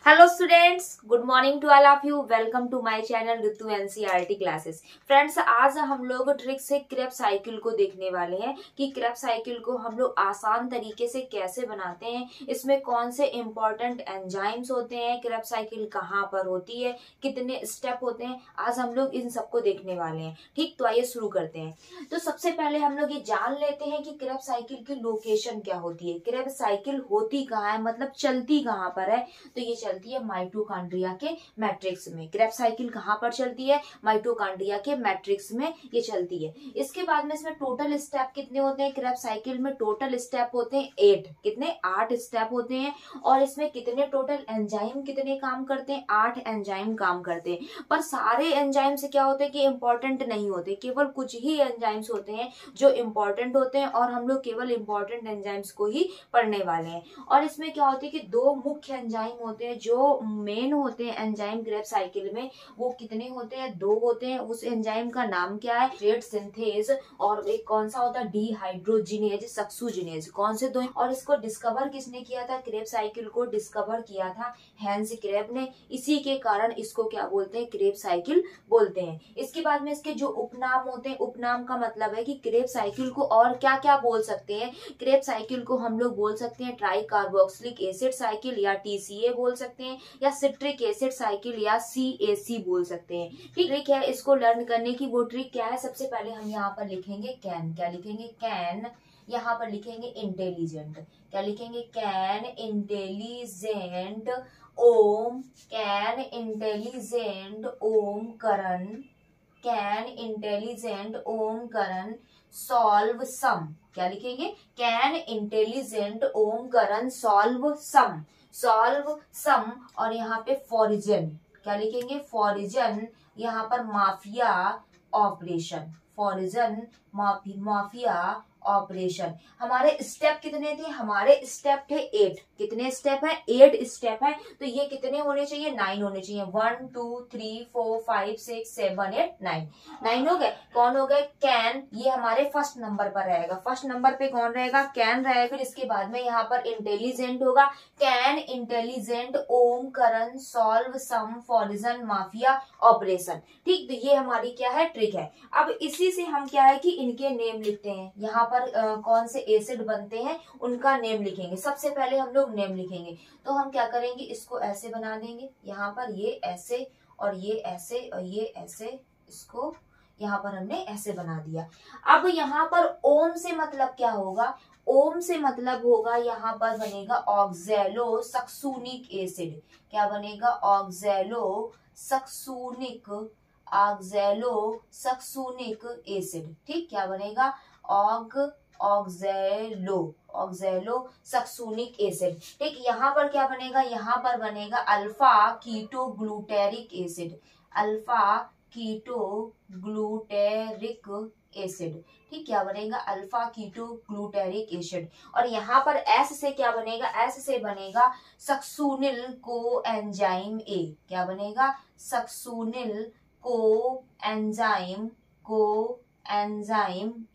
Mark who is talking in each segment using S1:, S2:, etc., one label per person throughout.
S1: Hello students, good morning to all of you. Welcome to my channel Ritu NCERT classes. Friends, आज हम लोग trick से Krebs cycle को देखने वाले हैं कि क्रेब साइकिल को हम लोग आसान तरीके से कैसे बनाते हैं, इसमें कौन से इंपॉर्टेंट एंजाइम्स होते हैं, क्रेब साइकिल कहाँ पर होती है, कितने स्टेप होते हैं। आज हम लोग इन सबको देखने वाले हैं। ठीक, तो आइए शुरू करते हैं। तो सबसे पहले हम लोग ये जान लेते हैं कि क्रेब साइकिल की लोकेशन क्या होती है। क्रेब साइकिल होती कहाँ है, मतलब चलती कहाँ पर है। तो ये चलती है माइटोकॉन्ड्रिया के मैट्रिक्स में। क्रेब साइकिल कहाँ पर चलती है? माइटोकॉन्ड्रिया के मैट्रिक्स में ये चलती है। इसके बाद में इसमें टोटल स्टेप कितने होते हैं? क्रेब साइकिल में टोटल स्टेप होते हैं 8। कितने? 8 स्टेप होते हैं। और इसमें कितने टोटल एंजाइम कितने काम करते हैं? 8 एंजाइम काम करते हैं। पर सारे एंजाइम से क्या होते हैं कि इंपॉर्टेंट नहीं होते, केवल कुछ ही एंजाइम्स होते हैं जो इंपॉर्टेंट होते हैं, और हम लोग केवल इंपॉर्टेंट एंजाइम्स को ही पढ़ने वाले हैं। और इसमें क्या होता है कि 2 मुख्य एंजाइम होते हैं जो मेन होते हैं एंजाइम क्रेब साइकिल में। वो कितने होते हैं? 2 होते हैं। उस एंजाइम का नाम क्या है? रेट सिंथेज, और एक कौन सा होता है? डिहाइड्रोजिनेज, सक्सूजिनेज। कौन से 2? और इसको डिस्कवर किसने किया था? क्रेब साइकिल को डिस्कवर किया था हैंस क्रेब ने। इसी के कारण इसको क्या बोलते हैं? क्रेब साइकिल बोलते हैं। इसके बाद में इसके जो उपनाम होते हैं, उपनाम का मतलब है कि क्रेब साइकिल को और क्या क्या बोल सकते हैं। क्रेब साइकिल को हम लोग बोल सकते हैं ट्राई कार्बोक्सिलिक एसिड साइकिल, या TCA बोल सकते हैं, या सिट्रिक एसिड साइकिल, या CAC बोल सकते हैं। ठीक, ट्रिक है इसको लर्न करने की। वो ट्रिक क्या है? सबसे पहले हम यहाँ पर लिखेंगे कैन। क्या लिखेंगे? कैन। यहाँ पर लिखेंगे इंटेलिजेंट। क्या लिखेंगे? Can intelligent Om. Can intelligent Om Karan. Can intelligent Om Karan solve sum. क्या लिखेंगे? Can intelligent Om Karan solve sum. Solve sum. और यहाँ पे फॉरिजन। क्या लिखेंगे? फॉरिजन। यहाँ पर mafia operation. Foreign mafia operation. हमारे स्टेप कितने थे? हमारे स्टेप थे 8। कितने स्टेप है? 8 स्टेप है। तो ये कितने होने चाहिए? 9 होने चाहिए। 1 2 3 4 5 6 7 8 9। 9 हो गए। कौन हो गए? कैन। ये हमारे फर्स्ट नंबर पर रहेगा। फर्स्ट नंबर पे कौन रहेगा? कैन रहेगा। फिर इसके बाद में यहाँ पर इंटेलिजेंट होगा। Can intelligent Om Karan solve sum foreign mafia operation. ठीक, तो ये हमारी क्या है? ट्रिक है। अब इसी से हम क्या है कि इनके नेम लिखते हैं। यहाँ पर कौन से एसिड बनते हैं उनका नेम लिखेंगे। सबसे पहले हम लोग नेम लिखेंगे। तो हम क्या करेंगे? इसको ऐसे बना देंगे। यहाँ पर ये ऐसे, और ये ऐसे, और ये ऐसे। इसको यहाँ पर हमने ऐसे बना दिया। अब यहाँ पर ओम से मतलब क्या होगा? ओम से मतलब होगा, यहाँ पर बनेगा ऑक्सैलो सक्सूनिक एसिड। क्या बनेगा? Oxalo succinic, oxalo succinic acid. ठीक, क्या बनेगा? Oxalo succinic acid. ठीक, यहाँ पर क्या बनेगा? यहाँ पर बनेगा alpha keto glutaric acid. Alpha keto glutaric acid. ठीक, क्या बनेगा? Alpha keto glutaric acid. और यहाँ पर S से क्या बनेगा? S से बनेगा सक्सूनिल को एंजाइम A। क्या बनेगा? सक्सूनिल को एंजाइम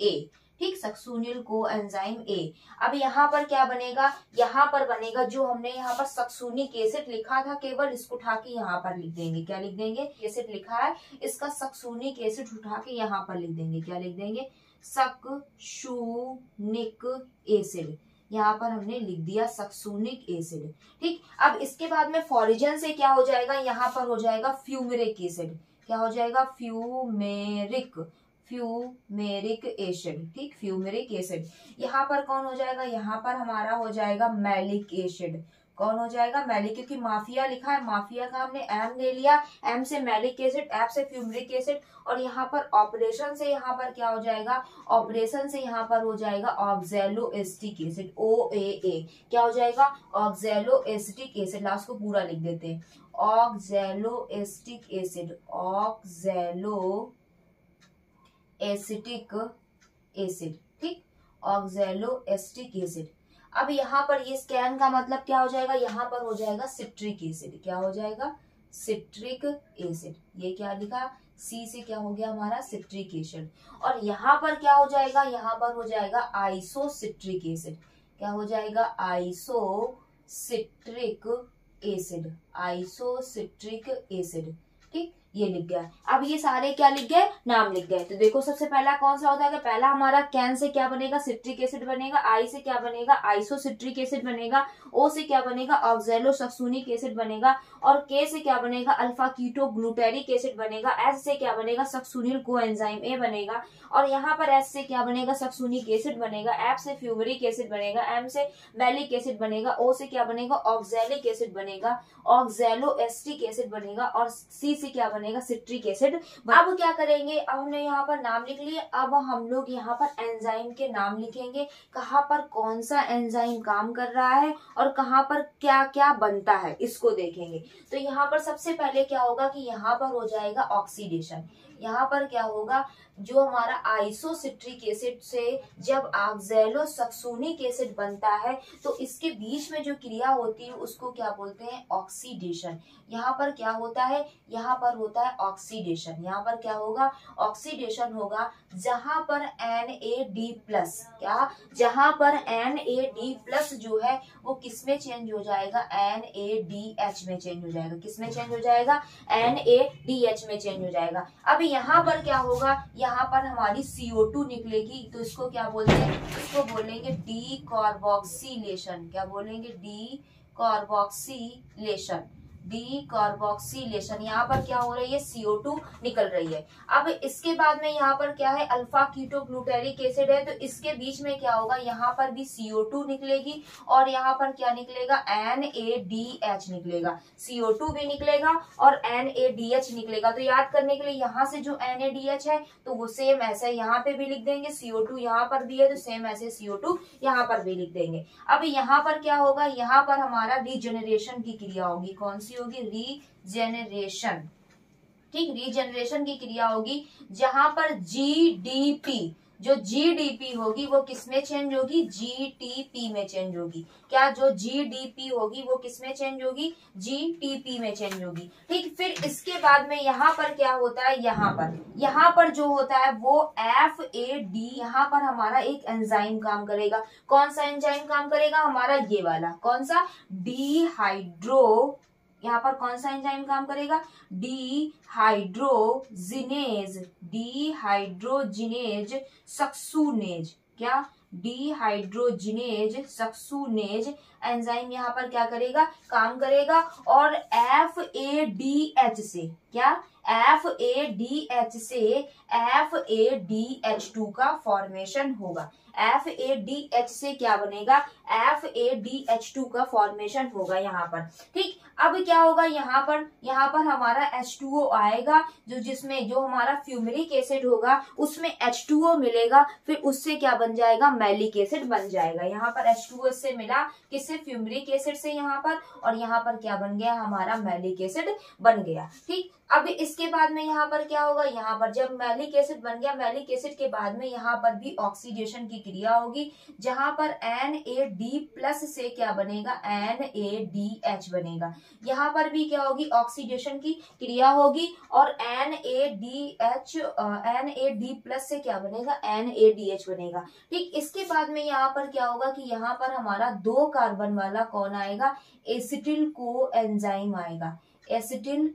S1: A। ठीक, सक्सूनिल को एंजाइम A। अब यहाँ पर क्या बनेगा? यहाँ पर बनेगा जो हमने यहाँ पर सक्सूनिक एसिड लिखा था, केवल इसको उठा के यहाँ पर लिख देंगे। क्या लिख देंगे? एसिड लिखा है, इसका सक्सूनिक एसिड उठा के यहाँ पर लिख देंगे। क्या लिख देंगे? सक्सूनिक एसिड। यहाँ पर हमने लिख दिया सक्सूनिक एसिड। ठीक, अब इसके बाद में फॉरिजन से क्या हो जाएगा? यहाँ पर हो जाएगा फ्यूमेरिक एसिड। क्या हो जाएगा? Fumaric acid. ठीक, फ्यूमेरिक एसिड। यहाँ पर कौन हो जाएगा? यहाँ पर हमारा हो जाएगा मैलिक एसिड। कौन हो जाएगा? मैलिक, क्योंकि माफिया लिखा है, माफिया का हमने M ले लिया। M से मैलिक एसिड, F से फ्यूमेरिक एसिड। और यहाँ पर ऑपरेशन से यहाँ पर क्या हो जाएगा? ऑपरेशन से यहाँ पर हो जाएगा ऑक्सैलो एसिटिक एसिड, OAA। क्या हो जाएगा? Oxalo acetic acid. लास्ट को पूरा लिख देते हैं, oxalo acetic acid. Oxalo acetic acid. ठीक, ऑक्सैलो एसिटिक एसिड। अब यहाँ पर ये स्कैन का मतलब क्या हो जाएगा? यहाँ पर हो जाएगा सिट्रिक एसिड। क्या हो जाएगा? Citric acid. ये क्या लिखा? C से क्या हो गया हमारा? Citric acid. और यहाँ पर क्या हो जाएगा? यहाँ पर हो जाएगा आइसोसिट्रिक एसिड। क्या हो जाएगा? Isocitric acid, isocitric acid. ठीक, ये लिख गया। अब ये सारे क्या लिख गए, नाम लिख गए। तो देखो सबसे पहला कौन सा होता है, पहला हमारा कैन से क्या बनेगा, सिट्रिक एसिड बनेगा, आई से क्या बनेगा, आइसोसिट्रिक एसिड बनेगा, ओ से क्या बनेगा, ऑक्सैलोसक्सूनिक एसिड बनेगा, और के से क्या बनेगा, अल्फा कीटो ग्लूटेरिक एसिड बनेगा, एस से क्या बनेगा, सक्सूनिल कोएंजाइम ए बनेगा, और यहाँ पर एस से क्या बनेगा, सक्सूनिक एसिड बनेगा, एफ से फ्यूमरिक एसिड बनेगा, एम से मैलिक एसिड बनेगा, ओ से क्या बनेगा, ऑक्सैलिक एसिड बनेगा, ऑक्सैलो एस्टिक एसिड बनेगा, और सी से क्या बनेगा, सिट्रिक एसिड। अब क्या करेंगे, अब हमने यहाँ पर नाम लिख लिए, अब हम लोग यहाँ पर एंजाइम के नाम लिखेंगे, कहाँ पर कौन सा एंजाइम काम कर रहा है और कहाँ पर क्या क्या बनता है, इसको देखेंगे। तो यहाँ पर सबसे पहले क्या होगा कि यहाँ पर हो जाएगा ऑक्सीडेशन। यहाँ पर क्या होगा, जो हमारा आइसोसिट्रिक एसिड से जब ऑक्सैलोसक्सूनिक एसिड बनता है तो इसके बीच में जो क्रिया होती है उसको क्या बोलते हैं, ऑक्सीडेशन। यहाँ पर क्या होता है, यहाँ पर होता है ऑक्सीडेशन। यहाँ पर क्या होगा, ऑक्सीडेशन होगा, जहां पर NAD+, क्या, जहां पर NAD+ जो है वो किस में चेंज हो जाएगा, NADH में चेंज हो जाएगा। किस में चेंज हो जाएगा, NADH में चेंज हो जाएगा। अब यहाँ पर क्या होगा, यहाँ पर हमारी CO2 निकलेगी, तो इसको क्या बोलते हैं, इसको बोलेंगे डी कार्बोक्सिलेशन। क्या बोलेंगे, डी कार्बोक्सिलेशन, डी कार्बोक्सिलेशन। यहाँ पर क्या हो रही है, CO2 निकल रही है। अब इसके बाद में यहाँ पर क्या है, अल्फा कीटो ग्लूटेरिक एसिड है, तो इसके बीच में क्या होगा, यहाँ पर भी CO2 निकलेगी और यहाँ पर क्या निकलेगा, NADH निकलेगा। CO2 भी निकलेगा और NADH निकलेगा। तो याद करने के लिए यहाँ से जो NADH है तो वो सेम ऐसे यहाँ पे भी लिख देंगे, CO2 यहाँ पर भी है तो सेम ऐसे CO2 यहाँ पर भी लिख देंगे। अब यहाँ पर क्या होगा, यहाँ पर हमारा रीजनरेशन की क्रिया होगी। कौन सी होगी, रीजनरेशन। ठीक, रीजनरेशन की क्रिया होगी, जहां पर GDP, जो GDP होगी वो किसमें चेंज होगी, GTP में चेंज होगी। क्या, जो GDP होगी वो किसमें चेंज होगी, GTP में चेंज होगी। ठीक, फिर इसके बाद में यहाँ पर क्या होता है, यहाँ पर जो होता है वो FAD, यहाँ पर हमारा एक एंजाइम काम करेगा। कौन सा एंजाइम काम करेगा, हमारा ये वाला, कौन सा, यहाँ पर कौन सा एंजाइम काम करेगा, डिहाइड्रोजिनेज सक्सूनेज। क्या, डिहाइड्रोजिनेज सक्सूनेज एंजाइम यहाँ पर क्या करेगा, काम करेगा, और FADH से, क्या, FADH से FADH2 का फॉर्मेशन होगा। FADH से क्या बनेगा, FADH2 का फॉर्मेशन होगा यहाँ पर। ठीक, अब क्या होगा, यहाँ पर हमारा H2O आएगा, जिसमें जो हमारा फ्यूमरिक एसिड होगा उसमें H2O मिलेगा, फिर उससे क्या बन जाएगा, मैलिक एसिड बन जाएगा। यहाँ पर H2O से मिला, किससे, फ्यूमरिक एसिड से यहाँ पर, और यहाँ पर क्या बन गया, हमारा मैलिक एसिड बन गया। ठीक, अब इसके बाद में यहाँ पर क्या होगा, यहाँ पर जब मैलिक एसिड बन गया, मैलिक एसिड के बाद में यहाँ पर भी ऑक्सीडेशन की क्रिया होगी, जहां पर NAD+ से क्या बनेगा, NADH बनेगा। यहाँ पर भी क्या होगी, ऑक्सीडेशन की क्रिया होगी, और NAD+ से क्या बनेगा, NADH बनेगा। ठीक, इसके बाद में यहाँ पर क्या होगा कि यहाँ पर हमारा 2 कार्बन वाला कौन आएगा, एसिटिल कोएंजाइम आएगा। एसिटिल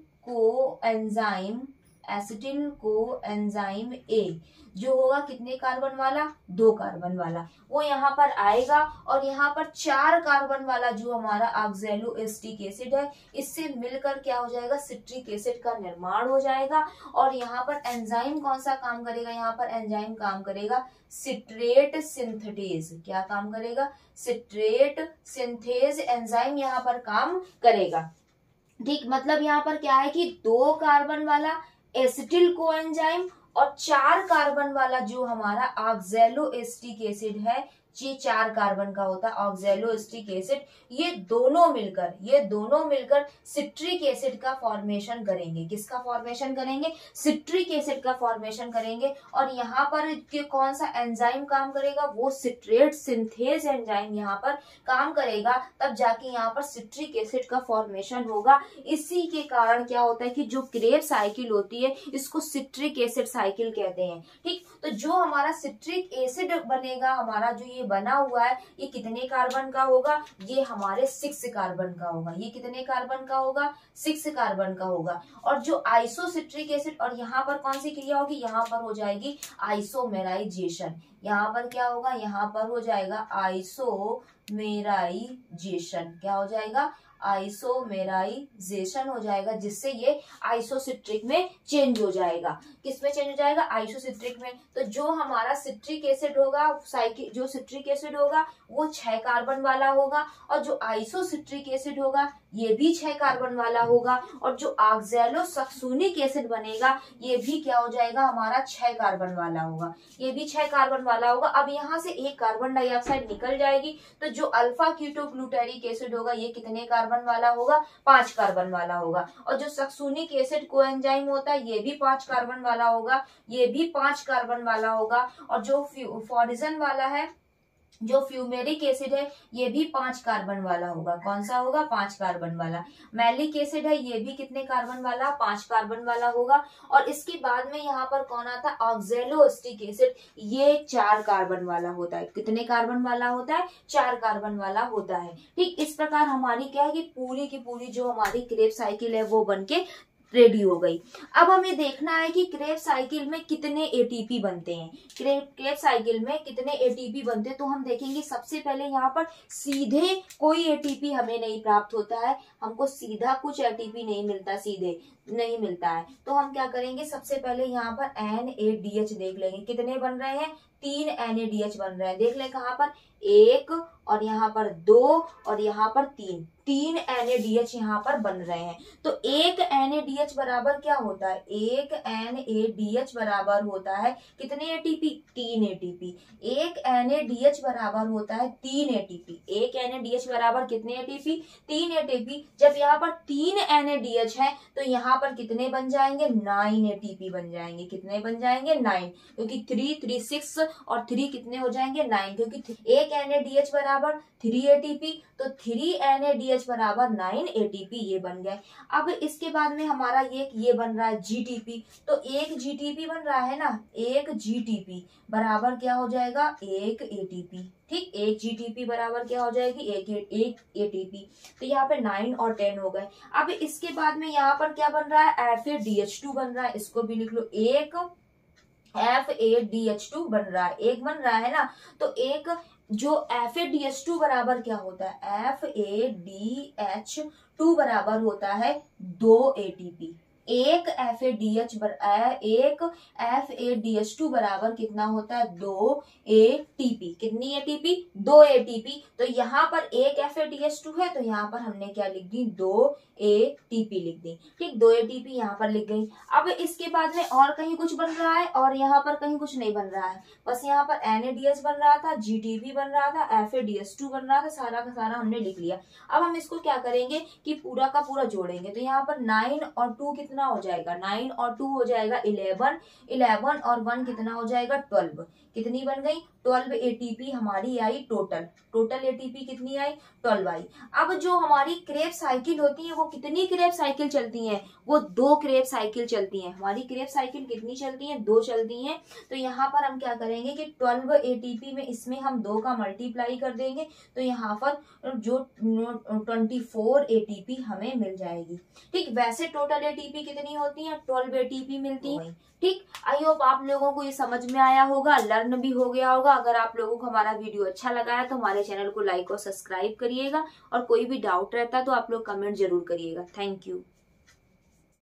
S1: कोएंजाइम ए, जो होगा कितने कार्बन वाला, 2 कार्बन वाला, वो यहाँ पर आएगा, और यहाँ पर 4 कार्बन वाला जो हमारा ऑक्सैलो एस्टिक एसिड है, इससे मिलकर क्या हो जाएगा, सिट्रिक एसिड का निर्माण हो जाएगा। और यहाँ पर एंजाइम कौन सा काम करेगा, यहाँ पर एंजाइम काम करेगा सिट्रेट सिंथेटेज। क्या काम करेगा, सिट्रेट सिंथेज एंजाइम यहाँ पर काम करेगा। ठीक, मतलब यहाँ पर क्या है कि 2 कार्बन वाला एसिटिल कोएंजाइम और 4 कार्बन वाला जो हमारा ऑक्सैलो एस्टिक एसिड है, ये 4 कार्बन का होता है ऑक्सैलो एस्टिक एसिड, ये दोनों मिलकर सिट्रिक एसिड का फॉर्मेशन करेंगे। किसका फॉर्मेशन करेंगे, सिट्रिक एसिड का फॉर्मेशन करेंगे। और यहाँ पर कौन सा एंजाइम काम करेगा, वो सिट्रेट सिंथेज एंजाइम यहाँ पर काम करेगा, तब जाके यहाँ पर सिट्रिक एसिड का फॉर्मेशन होगा। इसी के कारण क्या होता है कि जो क्रेब्स साइकिल होती है इसको सिट्रिक एसिड साइकिल कहते हैं। ठीक, तो जो हमारा सिट्रिक एसिड बनेगा, हमारा जो ये ये बना हुआ है ये कितने कार्बन का होगा, ये हमारे 6 कार्बन का होगा। ये कितने कार्बन का होगा, 6 कार्बन का होगा। और जो आइसोसिट्रिक एसिड, और यहाँ पर कौन सी क्रिया होगी, यहाँ पर हो जाएगी आइसोमेराइजेशन। यहाँ पर क्या होगा, यहाँ पर हो जाएगा आइसोमेराइजेशन। क्या हो जाएगा, आइसोमेराइजेशन हो जाएगा, जिससे ये आइसोसिट्रिक में चेंज हो जाएगा। किस में चेंज हो जाएगा, आइसोसिट्रिक में। तो जो हमारा सिट्रिक एसिड होगा, जो सिट्रिक एसिड होगा वो 6 कार्बन वाला होगा, और जो आइसोसिट्रिक एसिड होगा ये भी 6 कार्बन वाला होगा, और जो ऑक्सैलोसक्सूनिक एसिड बनेगा ये भी क्या हो जाएगा, हमारा 6 कार्बन वाला होगा। ये भी 6 कार्बन वाला होगा। अब यहाँ से एक कार्बन डाइऑक्साइड निकल जाएगी, तो जो अल्फा कीटोग्लूटारिक एसिड होगा ये कितने कार्बन वाला होगा, 5 कार्बन वाला होगा। और जो सक्सूनिक एसिड कोएंजाइम होता है ये भी 5 कार्बन वाला होगा, ये भी 5 कार्बन वाला होगा। और जो फॉरिजन वाला है, जो फ्यूमेरिक एसिड है ये भी 5 कार्बन वाला होगा। कौन सा होगा, 5 कार्बन वाला। मैलिक एसिड है ये भी कितने कार्बन वाला, 5 कार्बन वाला होगा। और इसके बाद में यहाँ पर कौन आता है, ऑक्सैलोएसिटिक एसिड, ये 4 कार्बन वाला होता है। कितने कार्बन वाला होता है, 4 कार्बन वाला होता है। ठीक इस प्रकार हमारी क्या है कि पूरी की पूरी जो हमारी क्रेब्स साइकिल है वो बनके रेडी हो गई। अब हमें देखना है कि क्रेब्स साइकिल में कितने एटीपी बनते हैं। क्रेब्स साइकिल में कितने एटीपी बनते हैं तो हम देखेंगे। सबसे पहले यहाँ पर सीधे कोई एटीपी हमें नहीं प्राप्त होता है, हमको सीधा कुछ एटीपी नहीं मिलता, सीधे नहीं मिलता है। तो हम क्या करेंगे, सबसे पहले यहाँ पर NADH देख लेंगे। कितने बन रहे हैं, 3 NADH बन रहे हैं। देख ले कहाँ पर, 1 और यहाँ पर 2 और यहाँ पर 3 NADH यहाँ पर बन रहे हैं। तो 1 NADH बराबर क्या होता है, 1 NADH बराबर होता है कितने एटीपी, 3 एटीपी। 1 NADH बराबर होता है 3 एटीपी। 1 NADH बराबर कितने एटीपी, 3 एटीपी। जब यहाँ पर 3 NADH है तो यहाँ पर कितने बन जाएंगे, 9 एटीपी बन जाएंगे। कितने बन जाएंगे, 9, क्योंकि 3 6 और 3 कितने हो जाएंगे, 9, क्योंकि 1 NADH बराबर 3 एटीपी, तो 3 NADH बराबर 9 एटीपी, ये बन गए। अब इसके बाद में हमारा ये बन रहा है GTP। तो 1 GTP बन रहा है ना, 1 GTP बराबर क्या हो जाएगा, 1 ATP। ठीक, 1 GTP बराबर क्या हो जाएगी, 1 ATP। तो यहाँ पे 9 और 10 हो गए। अब इसके बाद में यहाँ पर क्या बन रहा है, FADH2 बन रहा है, इसको भी लिख लो, 1 FADH2 बन रहा है, 1 बन रहा है ना। तो एक जो FADH2 बराबर क्या होता है, FADH2 बराबर होता है 2 ATP। एक FADH2 बराबर कितना होता है, 2 ATP। कितनी एटीपी, 2 ATP। तो यहाँ पर एक FADH2 है तो यहाँ पर हमने क्या लिख दी, 2 ATP लिख दी। ठीक, 2 ATP यहाँ पर लिख गई। अब इसके बाद में और कहीं कुछ बन रहा है और यहाँ पर कहीं कुछ नहीं बन रहा है, बस यहाँ पर NADH बन रहा था, GTP बन रहा था, FADH2 बन रहा था, सारा का सारा हमने लिख लिया। अब हम इसको क्या करेंगे कि पूरा का पूरा जोड़ेंगे। तो यहाँ पर 9 और 2 कितना हो जाएगा, 9 और 2 हो जाएगा 11, 11 और 1 कितना हो जाएगा, 12। कितनी बन गई, 12 ATP हमारी आई टोटल ATP कितनी आई, 12 आई। अब जो हमारी क्रेब्स साइकिल होती है वो कितनी क्रेब्स साइकिल चलती हैं, वो 2 क्रेब्स साइकिल चलती हैं। हमारी क्रेब्स साइकिल कितनी चलती हैं, 2 चलती हैं। तो यहाँ पर हम क्या करेंगे कि 12 ATP में इसमें हम 2 का मल्टीप्लाई कर देंगे, तो यहाँ पर जो 24 ATP हमें मिल जाएगी। ठीक, वैसे टोटल ATP कितनी होती है, 12 ATP मिलती है। ठीक, आई होप आप लोगों को ये समझ में आया होगा, लर्न भी हो गया होगा। अगर आप लोगों को हमारा वीडियो अच्छा लगा है तो हमारे चैनल को लाइक और सब्सक्राइब करिएगा, और कोई भी डाउट रहता है तो आप लोग कमेंट जरूर करिएगा। Thank you.